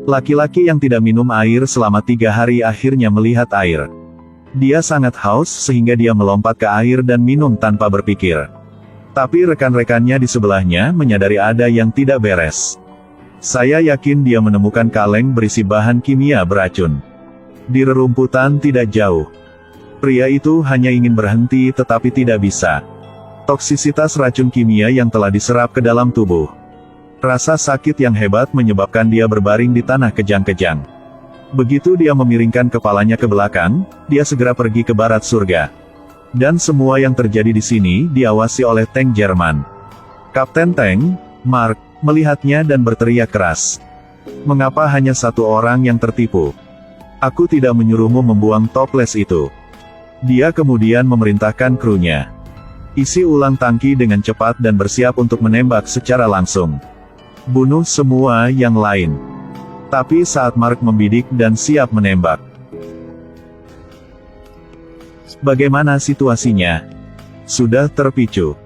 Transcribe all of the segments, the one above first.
Laki-laki yang tidak minum air selama 3 hari akhirnya melihat air. Dia sangat haus sehingga dia melompat ke air dan minum tanpa berpikir. Tapi rekan-rekannya di sebelahnya menyadari ada yang tidak beres. Saya yakin dia menemukan kaleng berisi bahan kimia beracun. Di rerumputan tidak jauh. Pria itu hanya ingin berhenti tetapi tidak bisa. Toksisitas racun kimia yang telah diserap ke dalam tubuh. Rasa sakit yang hebat menyebabkan dia berbaring di tanah kejang-kejang. Begitu dia memiringkan kepalanya ke belakang, dia segera pergi ke barat surga. Dan semua yang terjadi di sini diawasi oleh tank Jerman. Kapten Tank, Mark, melihatnya dan berteriak keras. Mengapa hanya satu orang yang tertipu? Aku tidak menyuruhmu membuang toples itu. Dia kemudian memerintahkan krunya. Isi ulang tangki dengan cepat dan bersiap untuk menembak secara langsung. Bunuh semua yang lain. Tapi saat Mark membidik dan siap menembak. Bagaimana situasinya? Sudah terpicu.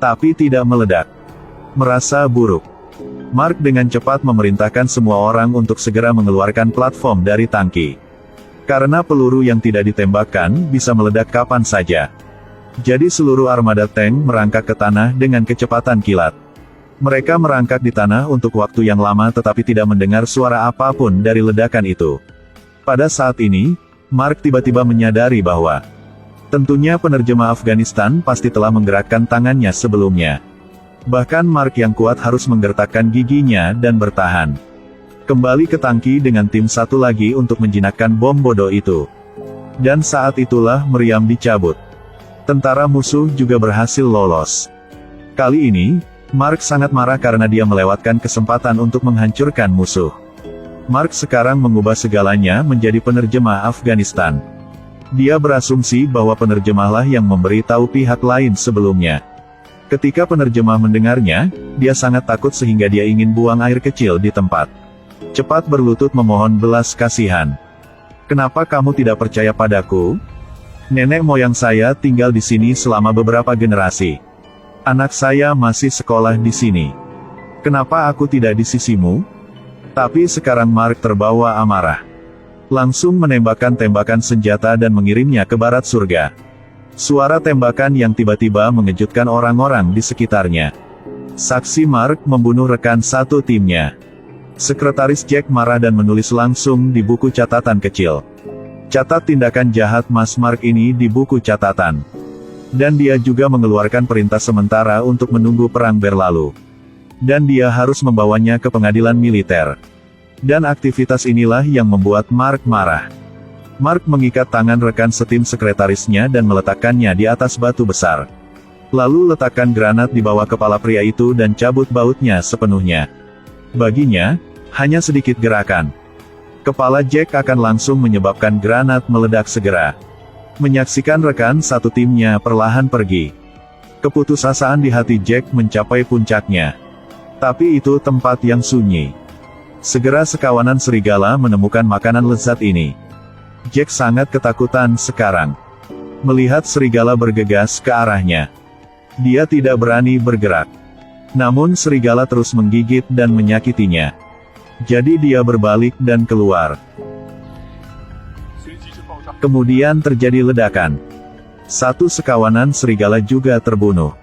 Tapi tidak meledak. Merasa buruk. Mark dengan cepat memerintahkan semua orang untuk segera mengeluarkan platform dari tangki. Karena peluru yang tidak ditembakkan bisa meledak kapan saja. Jadi seluruh armada tank merangkak ke tanah dengan kecepatan kilat. Mereka merangkak di tanah untuk waktu yang lama tetapi tidak mendengar suara apapun dari ledakan itu. Pada saat ini, Mark tiba-tiba menyadari bahwa tentunya penerjemah Afghanistan pasti telah menggerakkan tangannya sebelumnya. Bahkan Mark yang kuat harus menggertakkan giginya dan bertahan. Kembali ke tangki dengan tim satu lagi untuk menjinakkan bom bodoh itu. Dan saat itulah meriam dicabut. Tentara musuh juga berhasil lolos. Kali ini, Mark sangat marah karena dia melewatkan kesempatan untuk menghancurkan musuh. Mark sekarang mengubah segalanya menjadi penerjemah Afghanistan. Dia berasumsi bahwa penerjemahlah yang memberi tahu pihak lain sebelumnya. Ketika penerjemah mendengarnya, dia sangat takut sehingga dia ingin buang air kecil di tempat. Cepat berlutut memohon belas kasihan. Kenapa kamu tidak percaya padaku? Nenek moyang saya tinggal di sini selama beberapa generasi. Anak saya masih sekolah di sini. Kenapa aku tidak di sisimu? Tapi sekarang Mark terbawa amarah. Langsung menembakkan tembakan senjata dan mengirimnya ke barat surga. Suara tembakan yang tiba-tiba mengejutkan orang-orang di sekitarnya. Saksi Mark membunuh rekan satu timnya. Sekretaris Jack marah dan menulis langsung di buku catatan kecil. Catat tindakan jahat Mas Mark ini di buku catatan. Dan dia juga mengeluarkan perintah sementara untuk menunggu perang berlalu. Dan dia harus membawanya ke pengadilan militer. Dan aktivitas inilah yang membuat Mark marah. Mark mengikat tangan rekan setim sekretarisnya dan meletakkannya di atas batu besar. Lalu letakkan granat di bawah kepala pria itu dan cabut bautnya sepenuhnya. Baginya, hanya sedikit gerakan. Kepala Jack akan langsung menyebabkan granat meledak segera. Menyaksikan rekan satu timnya perlahan pergi. Keputusasaan di hati Jack mencapai puncaknya. Tapi itu tempat yang sunyi. Segera sekawanan serigala menemukan makanan lezat ini. Jack sangat ketakutan sekarang. Melihat serigala bergegas ke arahnya. Dia tidak berani bergerak. Namun serigala terus menggigit dan menyakitinya. Jadi dia berbalik dan keluar. Kemudian terjadi ledakan. Satu sekawanan serigala juga terbunuh.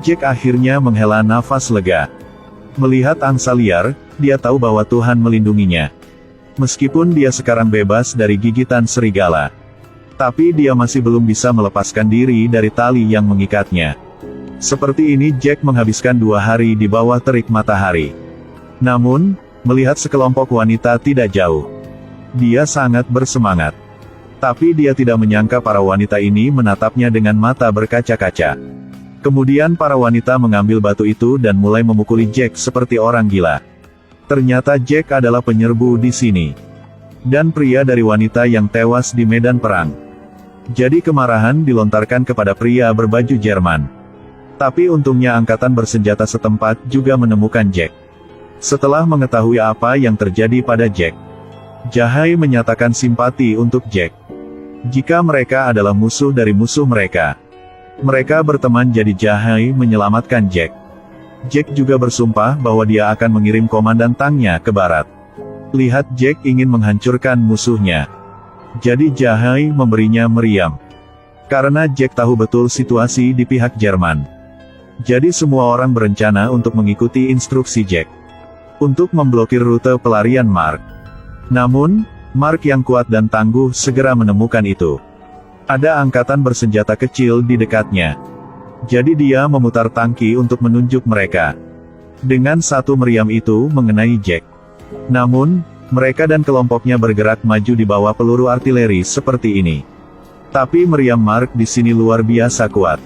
Jack akhirnya menghela nafas lega. Melihat angsa liar, dia tahu bahwa Tuhan melindunginya. Meskipun dia sekarang bebas dari gigitan serigala. Tapi dia masih belum bisa melepaskan diri dari tali yang mengikatnya. Seperti ini Jack menghabiskan 2 hari di bawah terik matahari. Namun, melihat sekelompok wanita tidak jauh. Dia sangat bersemangat. Tapi dia tidak menyangka para wanita ini menatapnya dengan mata berkaca-kaca. Kemudian para wanita mengambil batu itu dan mulai memukuli Jack seperti orang gila. Ternyata Jack adalah penyerbu di sini. Dan pria dari wanita yang tewas di medan perang. Jadi kemarahan dilontarkan kepada pria berbaju Jerman. Tapi untungnya angkatan bersenjata setempat juga menemukan Jack. Setelah mengetahui apa yang terjadi pada Jack, Jahai menyatakan simpati untuk Jack. Jika mereka adalah musuh dari musuh mereka, mereka berteman jadi Jahai menyelamatkan Jack. Jack juga bersumpah bahwa dia akan mengirim komandan tanknya ke barat. Lihat, Jack ingin menghancurkan musuhnya. Jadi Jahai memberinya meriam. Karena Jack tahu betul situasi di pihak Jerman. Jadi semua orang berencana untuk mengikuti instruksi Jack. Untuk memblokir rute pelarian Mark. Namun, Mark yang kuat dan tangguh segera menemukan itu. Ada angkatan bersenjata kecil di dekatnya. Jadi dia memutar tangki untuk menunjuk mereka. Dengan satu meriam itu mengenai Jack. Namun, mereka dan kelompoknya bergerak maju di bawah peluru artileri seperti ini. Tapi meriam Mark di sini luar biasa kuat.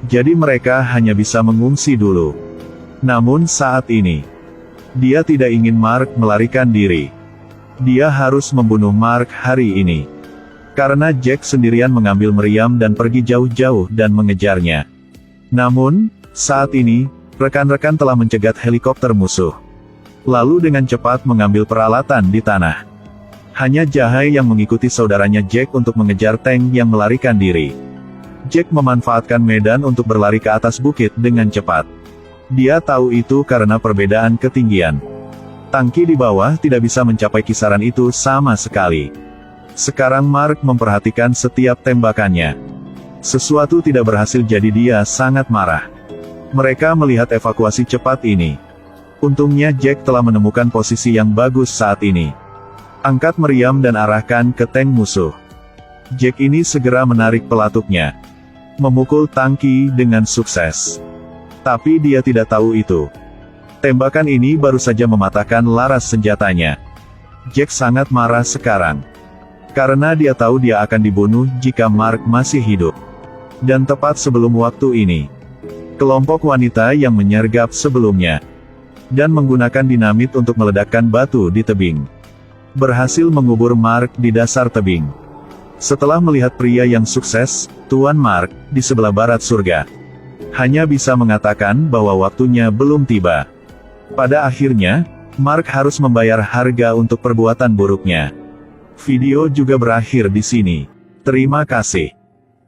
Jadi mereka hanya bisa mengungsi dulu. Namun saat ini, dia tidak ingin Mark melarikan diri. Dia harus membunuh Mark hari ini. Karena Jack sendirian mengambil meriam dan pergi jauh-jauh dan mengejarnya. Namun, saat ini, rekan-rekan telah mencegat helikopter musuh. Lalu dengan cepat mengambil peralatan di tanah. Hanya Jahai yang mengikuti saudaranya Jack untuk mengejar tank yang melarikan diri. Jack memanfaatkan medan untuk berlari ke atas bukit dengan cepat. Dia tahu itu karena perbedaan ketinggian. Tangki di bawah tidak bisa mencapai kisaran itu sama sekali. Sekarang Mark memperhatikan setiap tembakannya. Sesuatu tidak berhasil jadi dia sangat marah. Mereka melihat evakuasi cepat ini. Untungnya Jack telah menemukan posisi yang bagus saat ini. Angkat meriam dan arahkan ke tank musuh. Jack ini segera menarik pelatuknya. Memukul tangki dengan sukses. Tapi dia tidak tahu itu. Tembakan ini baru saja mematahkan laras senjatanya. Jack sangat marah sekarang. Karena dia tahu dia akan dibunuh jika Mark masih hidup. Dan tepat sebelum waktu ini, kelompok wanita yang menyergap sebelumnya, dan menggunakan dinamit untuk meledakkan batu di tebing, berhasil mengubur Mark di dasar tebing. Setelah melihat pria yang sukses, Tuan Mark, di sebelah barat surga, hanya bisa mengatakan bahwa waktunya belum tiba. Pada akhirnya, Mark harus membayar harga untuk perbuatan buruknya. Video juga berakhir di sini. Terima kasih.